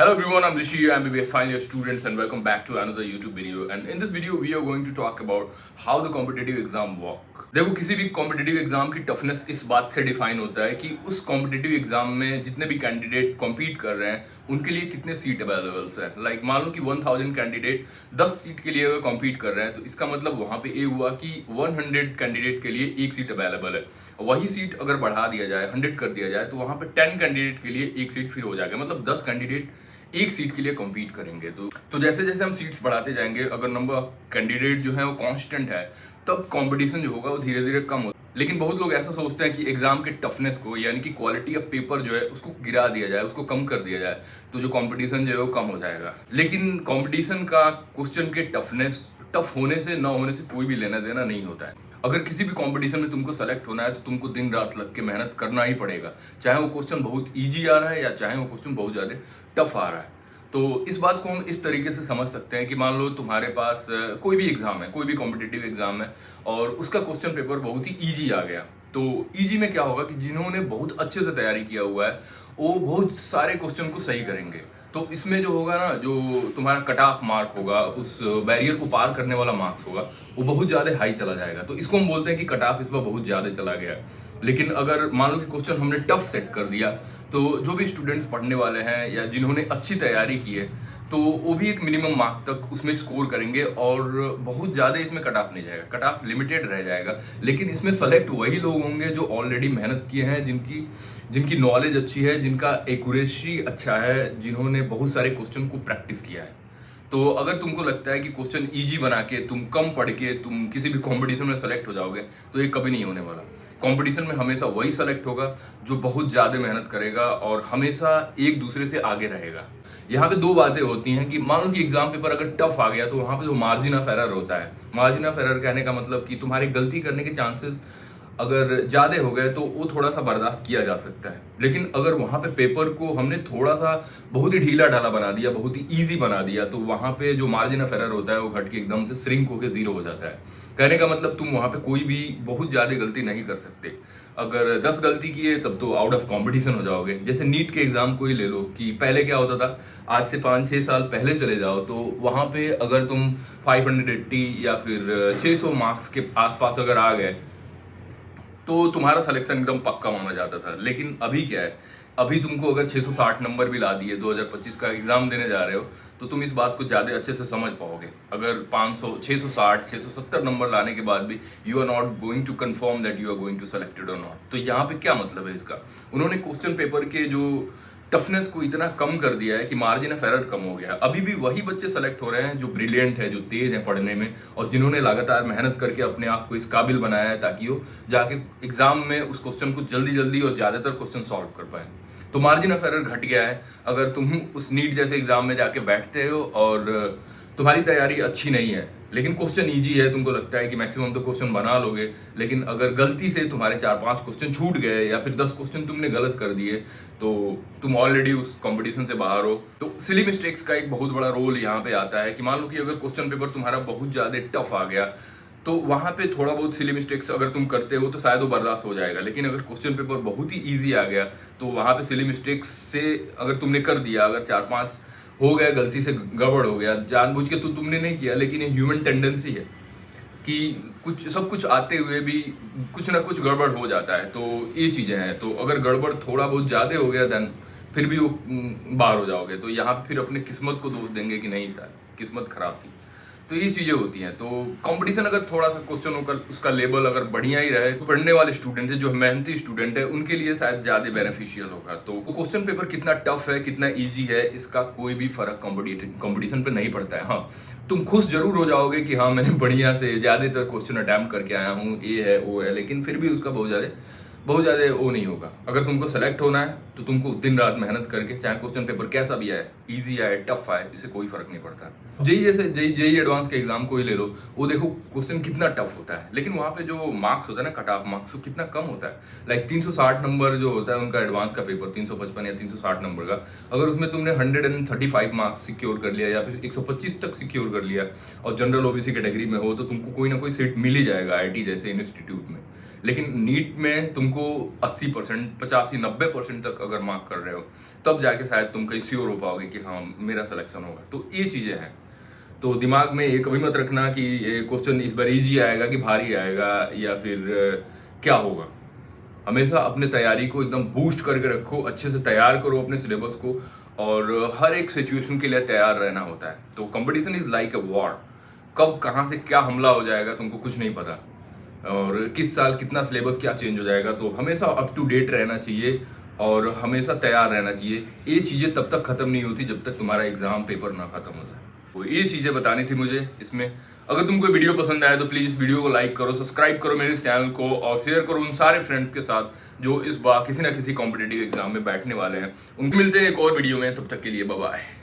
Hello everyone, I'm Rishi, your MBBS final year students, and welcome back to another YouTube video. And in this video, we are going to talk about how the competitive exam work. देखो, किसी भी competitive exam की toughness इस बात से define होता है कि उस कॉम्पिटिटिव एग्जाम में जितने भी कैंडिडेट कॉम्पीट कर रहे हैं उनके लिए कितने सीट अवेलेबल है। लाइक मान लो कि 1000 कैंडिडेट 10 सीट के लिए अगर कॉम्पीट कर रहे हैं तो इसका मतलब वहां पे ये हुआ कि 100 कैंडिडेट के लिए एक सीट अवेलेबल है। वही सीट अगर बढ़ा दिया जाए, 100 कर दिया जाए, तो वहां पे 10 कैंडिडेट के लिए एक सीट फिर हो जाएगा। मतलब 10 कैंडिडेट एक सीट के लिए कम्पीट करेंगे। तो जैसे जैसे हम सीट्स बढ़ाते जाएंगे, अगर नंबर ऑफ कैंडिडेट जो है वो कांस्टेंट है, तब कंपटीशन जो होगा वो धीरे धीरे कम होगा। लेकिन बहुत लोग ऐसा सोचते हैं कि एग्जाम के टफनेस को, यानी कि क्वालिटी ऑफ पेपर जो है उसको गिरा दिया जाए, उसको कम कर दिया जाए, तो जो कंपटीशन जो है वो कम हो जाएगा। लेकिन कंपटीशन का क्वेश्चन के टफनेस, टफ होने से ना होने से कोई भी लेना देना नहीं होता है। अगर किसी भी कंपटीशन में तुमको सेलेक्ट होना है तो तुमको दिन रात लग के मेहनत करना ही पड़ेगा, चाहे वो क्वेश्चन बहुत इजी आ रहा है या चाहे वो क्वेश्चन बहुत ज़्यादा टफ आ रहा है। तो इस बात को हम इस तरीके से समझ सकते हैं कि मान लो तुम्हारे पास कोई भी एग्जाम है, कोई भी कॉम्पिटिटिव एग्जाम है और उसका क्वेश्चन पेपर बहुत ही ईजी आ गया। तो ईजी में क्या होगा कि जिन्होंने बहुत अच्छे से तैयारी किया हुआ है वो बहुत सारे क्वेश्चन को सही करेंगे। तो इसमें जो होगा ना, जो तुम्हारा कट ऑफ मार्क होगा, उस बैरियर को पार करने वाला मार्क्स होगा, वो बहुत ज़्यादा हाई चला जाएगा। तो इसको हम बोलते हैं कि कट ऑफ इस बार बहुत ज़्यादा चला गया। लेकिन अगर मान लो कि क्वेश्चन हमने टफ सेट कर दिया, तो जो भी स्टूडेंट्स पढ़ने वाले हैं या जिन्होंने अच्छी तैयारी की है, तो वो भी एक मिनिमम मार्क तक उसमें स्कोर करेंगे और बहुत ज़्यादा इसमें कट ऑफ नहीं जाएगा, कट ऑफ लिमिटेड रह जाएगा। लेकिन इसमें सेलेक्ट वही लोग होंगे जो ऑलरेडी मेहनत किए हैं, जिनकी नॉलेज अच्छी है, जिनका एक्यूरेसी अच्छा है, जिन्होंने बहुत सारे क्वेश्चन को प्रैक्टिस किया है। तो अगर तुमको लगता है कि क्वेश्चन इजी बना के तुम कम पढ़ के तुम किसी भी कंपटीशन में सेलेक्ट हो जाओगे, तो ये कभी नहीं होने वाला। कंपटीशन में हमेशा वही सेलेक्ट होगा जो बहुत ज़्यादा मेहनत करेगा और हमेशा एक दूसरे से आगे रहेगा। यहाँ पे दो बातें होती हैं कि मान लो कि एग्जाम पेपर अगर टफ आ गया तो वहाँ पे जो मार्जिन ऑफ एरर होता है, मार्जिन ऑफ एरर कहने का मतलब कि तुम्हारे गलती करने के चांसेस अगर ज़्यादा हो गए तो वो थोड़ा सा बर्दाश्त किया जा सकता है। लेकिन अगर वहाँ पे पेपर को हमने थोड़ा सा बहुत ही ढीला ढाला बना दिया, बहुत ही ईजी बना दिया, तो वहाँ पे जो मार्जिन ऑफ एरर होता है वो घट के एकदम से श्रिंक होकर जीरो हो जाता है। कहने का मतलब तुम वहाँ पे कोई भी बहुत ज़्यादा गलती नहीं कर सकते। अगर 10 गलती किए तब तो आउट ऑफ कंपटीशन हो जाओगे। जैसे नीट के एग्जाम को ही ले लो कि पहले क्या होता था, आज से 5-6 साल पहले चले जाओ तो वहाँ पे अगर तुम 580 या फिर 600 मार्क्स के आसपास अगर आ गए तो तुम्हारा सिलेक्शन एकदम पक्का माना जाता था। लेकिन अभी क्या है, अभी तुमको अगर 660 नंबर भी ला दिए, 2025 का एग्जाम देने जा रहे हो, तो तुम इस बात को ज़्यादा अच्छे से समझ पाओगे। अगर 500, 660, 670 नंबर लाने के बाद भी you are not going to confirm that you are going to selected और नॉट, तो यहाँ पे क्या मतलब है इसका? उन्होंने क्वेश्चन पेपर के जो टफनेस को इतना कम कर दिया है कि मार्जिन ऑफ एरर कम हो गया है। अभी भी वही बच्चे सेलेक्ट हो रहे हैं जो ब्रिलियंट है, जो तेज है पढ़ने में और जिन्होंने लगातार मेहनत करके अपने आप को इस काबिल बनाया है ताकि वो जाके एग्जाम में उस क्वेश्चन को जल्दी जल्दी और ज़्यादातर क्वेश्चन सॉल्व कर पाए। तो मार्जिन ऑफ एरर घट गया है। अगर तुम उस नीट जैसे एग्जाम में जाके बैठते हो और तुम्हारी तैयारी अच्छी नहीं है लेकिन क्वेश्चन इजी है, तुमको लगता है कि मैक्सिमम तो क्वेश्चन बना लोगे, लेकिन अगर गलती से तुम्हारे 4-5 क्वेश्चन छूट गए या फिर 10 क्वेश्चन तुमने गलत कर दिए तो तुम ऑलरेडी उस कंपटीशन से बाहर हो। तो सिली मिस्टेक्स का एक बहुत बड़ा रोल यहाँ पे आता है कि मान लो कि अगर क्वेश्चन पेपर तुम्हारा बहुत ज़्यादा टफ आ गया तो वहाँ पे थोड़ा बहुत सिली मिस्टेक्स अगर तुम करते हो तो शायद वो बर्दाश्त हो जाएगा। लेकिन अगर क्वेश्चन पेपर बहुत ही ईजी आ गया तो वहाँ पे सिली मिस्टेक्स से अगर तुमने कर दिया, अगर 4-5 हो गया, गलती से गड़बड़ हो गया, जानबूझ के तो तुमने नहीं किया, लेकिन ये ह्यूमन टेंडेंसी है कि सब कुछ आते हुए भी कुछ ना कुछ गड़बड़ हो जाता है। तो ये चीज़ें हैं। तो अगर गड़बड़ थोड़ा बहुत ज़्यादा हो गया देन फिर भी वो बाहर हो जाओगे, तो यहाँ फिर अपने किस्मत को दोष देंगे कि नहीं सर किस्मत खराब थी। तो ये चीज़ें होती हैं। तो कंपटीशन अगर थोड़ा सा क्वेश्चन होकर उसका लेवल अगर बढ़िया ही रहे तो पढ़ने वाले स्टूडेंट है, जो मेहनती स्टूडेंट है, उनके लिए शायद ज़्यादा बेनिफिशियल होगा। तो वो क्वेश्चन पेपर कितना टफ है, कितना इजी है, इसका कोई भी फर्क कंपटीशन पे नहीं पड़ता है। हाँ, तुम खुश जरूर हो जाओगे कि हाँ मैंने बढ़िया से ज़्यादातर क्वेश्चन अटैम्प्ट करके आया हूँ, ये है वो है, लेकिन फिर भी उसका बहुत ज़्यादा वो नहीं होगा। अगर तुमको सेलेक्ट होना है तो तुमको दिन रात मेहनत करके, चाहे क्वेश्चन पेपर कैसा भी आए, इजी आए टफ आए, इससे कोई फर्क नहीं पड़ता। जेई एडवांस के एग्जाम को ही ले लो, वो देखो क्वेश्चन कितना टफ होता है, लेकिन वहाँ पे जो मार्क्स होता है ना, कट ऑफ मार्क्स, वो कितना कम होता है। लाइक 360 नंबर जो होता है उनका एडवांस का पेपर, 355 या 360 नंबर का, अगर उसमें तुमने 135 मार्क्स सिक्योर कर लिया या फिर 125 तक सिक्योर कर लिया और जनरल ओबीसी कैटेगरी में हो तो तुमको कोई ना कोई सीट मिल ही जाएगा IIT जैसे इंस्टीट्यूट में। लेकिन नीट में तुमको 80%, 85-90% तक अगर मार्क कर रहे हो तब जाके शायद तुम कहीं श्योर हो पाओगे कि हाँ मेरा सिलेक्शन होगा। तो ये चीज़ें हैं, तो दिमाग में ये कभी मत रखना कि ये क्वेश्चन इस बार इजी आएगा कि भारी आएगा या फिर क्या होगा। हमेशा अपने तैयारी को एकदम बूस्ट करके रखो, अच्छे से तैयार करो अपने सिलेबस को, और हर एक सिचुएशन के लिए तैयार रहना होता है। तो competition is like a war, कब कहाँ से क्या हमला हो जाएगा तुमको कुछ नहीं पता, और किस साल कितना सिलेबस क्या चेंज हो जाएगा। तो हमेशा अप टू डेट रहना चाहिए और हमेशा तैयार रहना चाहिए। ये चीज़ें तब तक ख़त्म नहीं होती जब तक तुम्हारा एग्ज़ाम पेपर ना ख़त्म हो जाए। तो ये चीज़ें बतानी थी मुझे इसमें। अगर तुमको वीडियो पसंद आए तो प्लीज़ इस वीडियो को लाइक करो, सब्सक्राइब करो मेरे चैनल को, और शेयर करो उन सारे फ्रेंड्स के साथ जो इस बार किसी ना किसी कॉम्पिटिटिव एग्जाम में बैठने वाले हैं। उनके मिलते हैं एक और वीडियो में, तब तक के लिए बाय बाय।